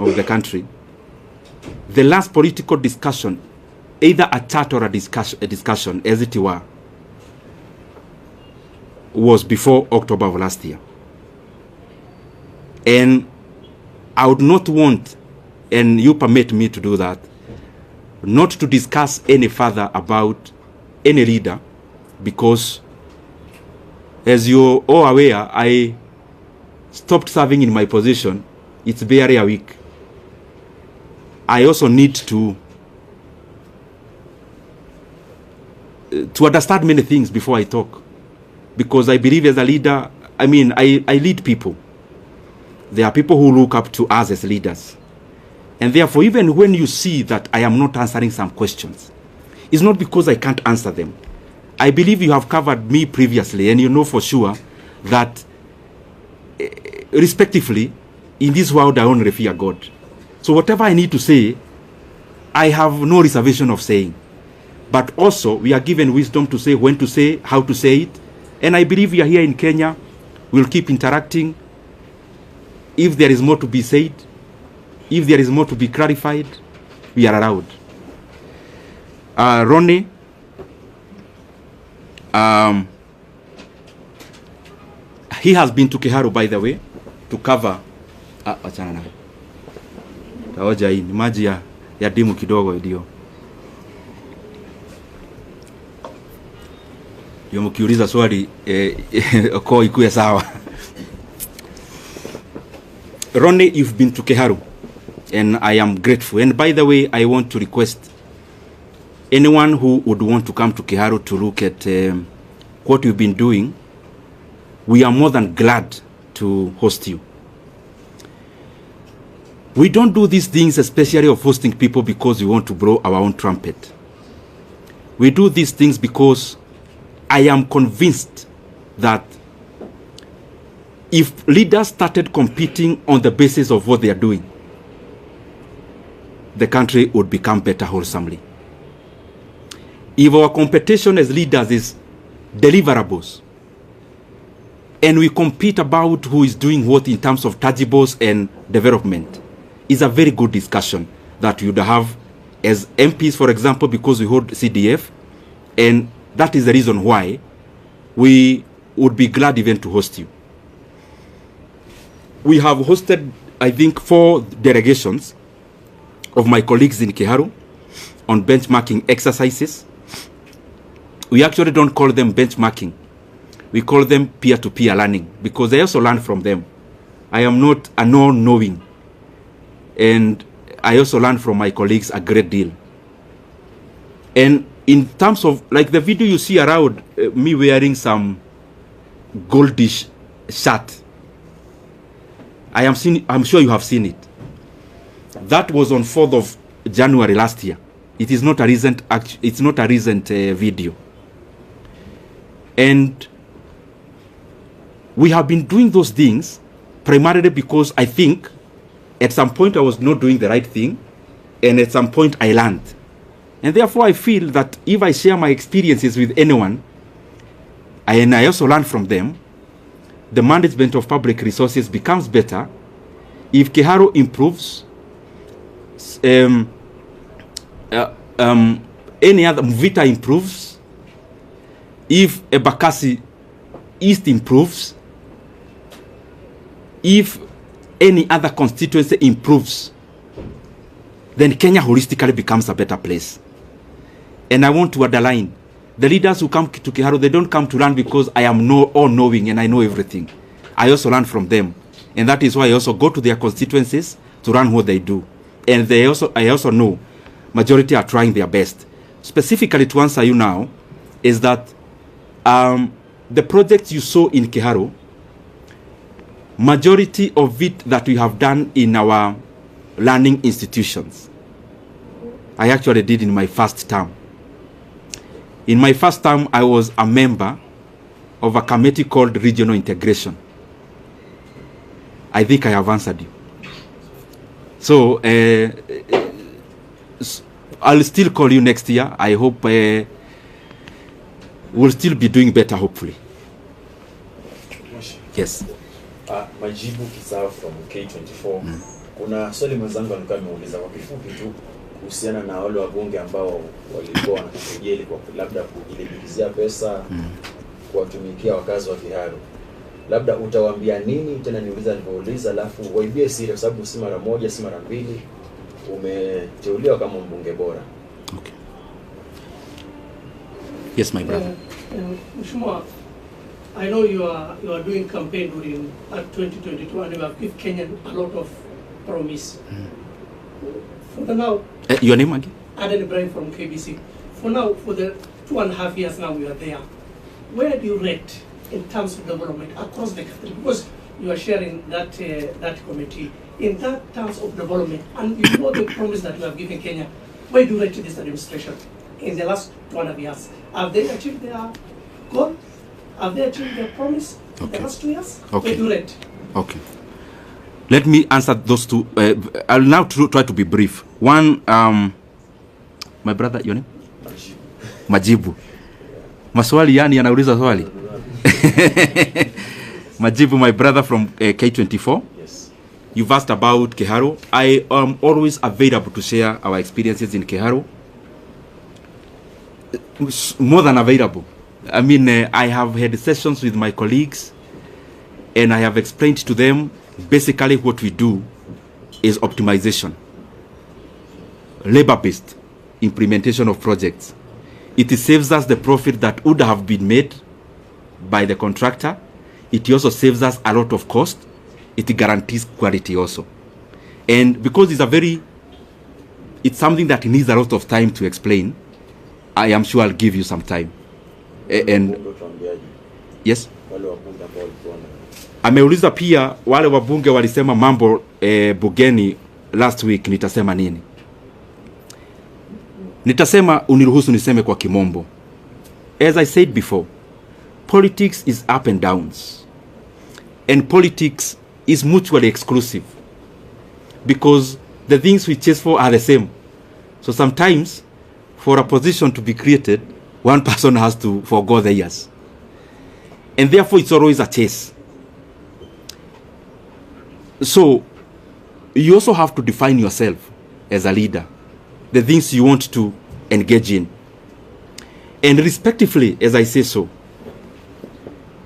of the country, the last political discussion, either a chat or a discussion, as it were, was before October of last year. And I would not want, and you permit me to do that, not to discuss any further about any leader, because as you're all aware, I stopped serving in my position. It's barely a week. I also need to understand many things before I talk, because I believe as a leader, I lead people. There are people who look up to us as leaders. And therefore, even when you see that I am not answering some questions, it's not because I can't answer them. I believe you have covered me previously, and you know for sure that, respectively, in this world I only fear God. So whatever I need to say, I have no reservation of saying. But also, we are given wisdom to say when to say, how to say it. And I believe we are here in Kenya. We'll keep interacting. If there is more to be said, if there is more to be clarified, we are allowed. Ronnie, he has been to Karu, by the way, to cover. Achana na taoja hii ni maji ya dimu kidogo ndio. Yo mkiuliza swali kwa ikuwe sawa. Ronnie, you've been to Karu, and I am grateful. And by the way, I want to request anyone who would want to come to Karu to look at what you've been doing. We are more than glad to host you. We don't do these things, especially of hosting people, because we want to blow our own trumpet. We do these things because I am convinced that if leaders started competing on the basis of what they are doing, the country would become better wholesomely. If our competition as leaders is deliverables, and we compete about who is doing what in terms of tangibles and development, is a very good discussion that you'd have as MPs, for example, because we hold CDF, and that is the reason why we would be glad even to host you. We have hosted, I think, 4 delegations of my colleagues in Karu on benchmarking exercises. We actually don't call them benchmarking. We call them peer-to-peer learning, because I also learn from them. I am not a non-knowing. And I also learn from my colleagues a great deal. And in terms of, like the video you see around, me wearing some goldish shirt, I'm sure you have seen it. That was on 4th of January last year. It is not a recent, it's not a recent video. And we have been doing those things primarily because I think at some point I was not doing the right thing, and at some point I learned. And therefore I feel that if I share my experiences with anyone, and I also learn from them, the management of public resources becomes better. If Karu improves, any other Mvita improves, if Ebakasi East improves, if any other constituency improves, then Kenya holistically becomes a better place. And I want to underline, the leaders who come to Karu, they don't come to learn because I am all-knowing and I know everything. I also learn from them. And that is why I also go to their constituencies to learn what they do. And I also know majority are trying their best. Specifically to answer you now, is that the projects you saw in Karu, majority of it that we have done in our learning institutions, I actually did in my first term. In my first term, I was a member of a committee called Regional Integration. I think I have answered you. So, I'll still call you next year. I hope we'll still be doing better, hopefully. Yes. Majibu Kisao from K24. Kuna swali mwenzangu alikuwa ameuliza kwa kifupi tu kuhusiana na wale wabunge ambao walikuwa wanakujeli kwa labda kujilibikizia pesa kuwatumikia wakazi wa Karu. Labda utawaambia nini? Tena niuliza niliouliza, alafu waibie siri kwa sababu si mara moja si mara mbili umeteuliwa kama mbunge bora. Okay. Yes, my brother. Mheshimiwa, I know you are doing campaign during 2022 and you have given Kenya a lot of promise. For now, Your name again? Aden Ibrahim from KBC. For now, for the 2.5 years now we are there, where do you rate in terms of development across the country? Because you are sharing that that committee. In that terms of development, and you know the promise that you have given Kenya, where do you rate this administration in the last 2.5 years? Have they achieved their goal? Have they achieved their promise in the last 2 years? Okay. Where do you rate? Okay. Let me answer those two. I'll now try to be brief. One, my brother, your name? Majibu. Maswali yani anauliza swali. Majibu, my brother from K24. Yes. You've asked about Karu. I am always available to share our experiences in Karu. More than available. I mean, I have had sessions with my colleagues and I have explained to them basically what we do is optimization, labor-based implementation of projects. It saves us the profit that would have been made by the contractor. It also saves us a lot of cost. It guarantees quality also. And because it's something that needs a lot of time to explain, I am sure I'll give you some time. And yes, ameuliza pia wale wabunge walisema mambo bugeni last week, nitasema nini? Nitasema, uniruhusu niseme kwa kimombo. As I said before, politics is up and downs. And politics is mutually exclusive. Because the things we chase for are the same. So sometimes, for a position to be created, one person has to forgo the years. And therefore, it's always a chase. So, you also have to define yourself as a leader, the things you want to engage in. And respectively, as I say so,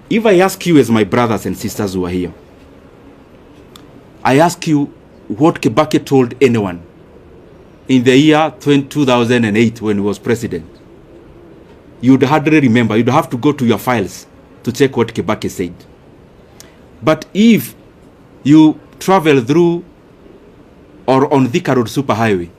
if I ask you as my brothers and sisters who are here, I ask you what Kibaki told anyone in the year 2008 when he was president, you'd hardly remember. You'd have to go to your files to check what Kibaki said. But if you travel through or on Thika Road Superhighway,